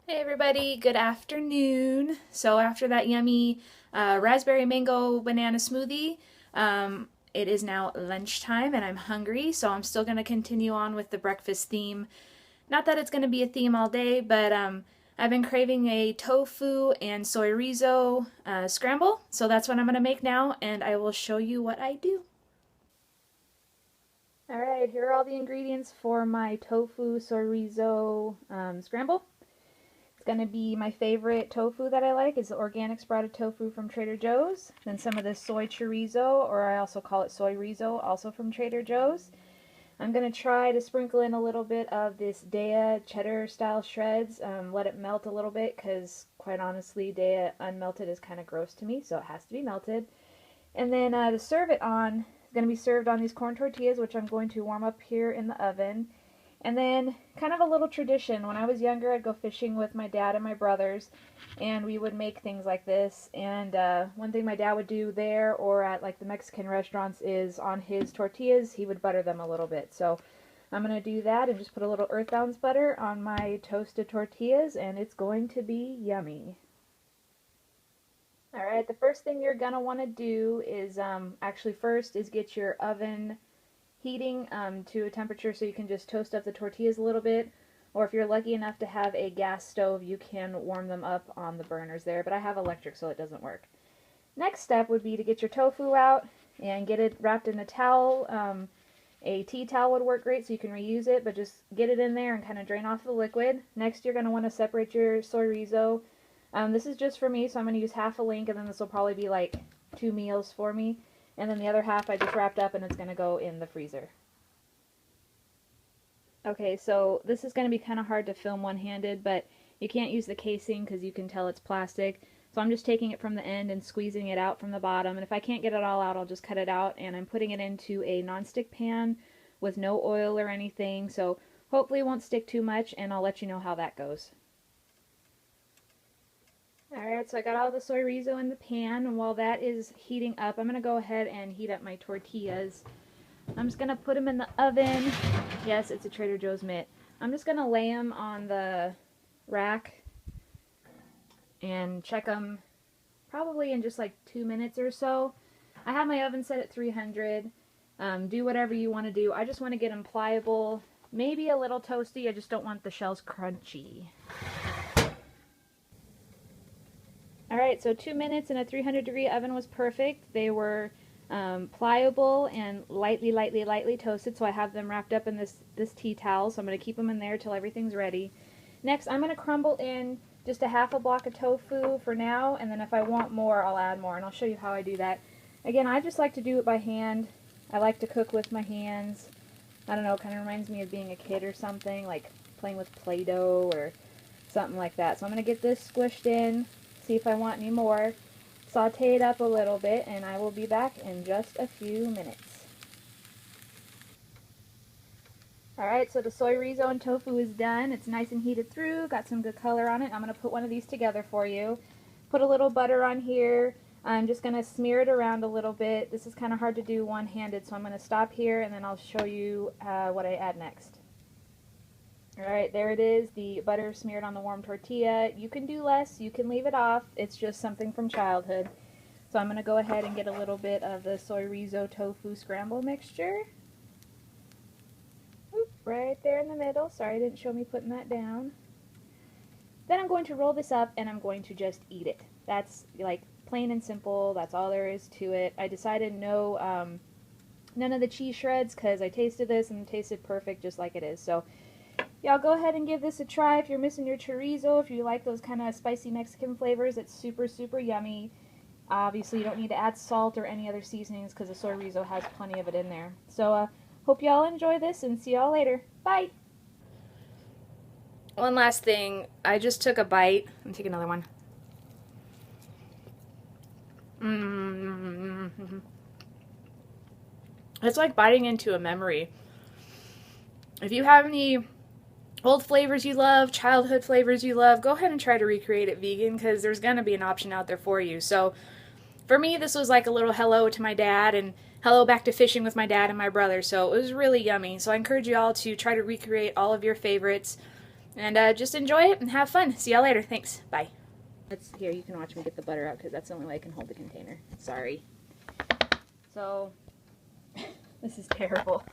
Hey everybody, good afternoon. So after that yummy raspberry mango banana smoothie, it is now lunchtime and I'm hungry, so I'm still going to continue on with the breakfast theme. Not that it's going to be a theme all day, but I've been craving a tofu and soyrizo scramble, so that's what I'm going to make now, and I will show you what I do. Alright, here are all the ingredients for my tofu soyrizo scramble. Going to be my favorite tofu that I like is the organic sprouted tofu from Trader Joe's. Then some of this soy chorizo, or I also call it Soyrizo, also from Trader Joe's. I'm going to try to sprinkle in a little bit of this Daiya cheddar style shreds. Let it melt a little bit because quite honestly Daiya unmelted is kind of gross to me, so it has to be melted. And then to serve it on, it's going to be served on these corn tortillas, which I'm going to warm up here in the oven. And then, kind of a little tradition, when I was younger, I'd go fishing with my dad and my brothers, and we would make things like this. And one thing my dad would do there, or at like the Mexican restaurants, is on his tortillas, he would butter them a little bit. So I'm going to do that and just put a little Earthbound's butter on my toasted tortillas, and it's going to be yummy. Alright, the first thing you're going to want to do is, actually first, is get your oven heating to a temperature so you can just toast up the tortillas a little bit, or if you're lucky enough to have a gas stove, you can warm them up on the burners there, but I have electric so it doesn't work. Next step would be to get your tofu out and get it wrapped in a towel. A tea towel would work great so you can reuse it, but just get it in there and kind of drain off the liquid. Next you're going to want to separate your soyrizo. This is just for me, so I'm going to use half a link, and then this will probably be like 2 meals for me. And then the other half I just wrapped up and it's going to go in the freezer. Okay, so this is going to be kind of hard to film one-handed, but you can't use the casing because you can tell it's plastic. So I'm just taking it from the end and squeezing it out from the bottom. And if I can't get it all out, I'll just cut it out. And I'm putting it into a nonstick pan with no oil or anything. So hopefully it won't stick too much, and I'll let you know how that goes. Alright, so I got all the soyrizo in the pan, and while that is heating up, I'm going to go ahead and heat up my tortillas. I'm just going to put them in the oven. Yes, it's a Trader Joe's mitt. I'm just going to lay them on the rack and check them probably in just like 2 minutes or so. I have my oven set at 300. Do whatever you want to do. I just want to get them pliable, maybe a little toasty. I just don't want the shells crunchy. Alright, so 2 minutes in a 300-degree oven was perfect. They were pliable and lightly toasted, so I have them wrapped up in this tea towel, so I'm going to keep them in there till everything's ready. Next, I'm going to crumble in just a half a block of tofu for now, and then if I want more, I'll add more, and I'll show you how I do that. Again, I just like to do it by hand. I like to cook with my hands. I don't know, it kind of reminds me of being a kid or something, like playing with Play-Doh or something like that. So I'm going to get this squished in. See if I want any more. Saute it up a little bit, and I will be back in just a few minutes. Alright, so the soyrizo and tofu is done. It's nice and heated through, got some good color on it. I'm going to put one of these together for you. Put a little butter on here. I'm just going to smear it around a little bit. This is kind of hard to do one-handed, so I'm going to stop here and then I'll show you what I add next. Alright, there it is, the butter smeared on the warm tortilla. You can do less, you can leave it off, it's just something from childhood. So I'm going to go ahead and get a little bit of the soyrizo tofu scramble mixture. Oop, right there in the middle. Sorry, it didn't show me putting that down. Then I'm going to roll this up and I'm going to just eat it. That's like plain and simple, that's all there is to it. I decided no, none of the cheese shreds because I tasted this and it tasted perfect just like it is. So y'all go ahead and give this a try if you're missing your chorizo, if you like those kind of spicy Mexican flavors. It's super yummy. Obviously, you don't need to add salt or any other seasonings because the soyrizo has plenty of it in there. So, hope y'all enjoy this and see y'all later. Bye! One last thing. I just took a bite. Let me take another one. It's like biting into a memory. If you have any old flavors you love, childhood flavors you love, go ahead and try to recreate it vegan because there's going to be an option out there for you. So for me, this was like a little hello to my dad and hello back to fishing with my dad and my brother. So it was really yummy. So I encourage you all to try to recreate all of your favorites And just enjoy it and have fun. See y'all later. Thanks. Bye. Here, you can watch me get the butter out because that's the only way I can hold the container. Sorry. So, this is terrible.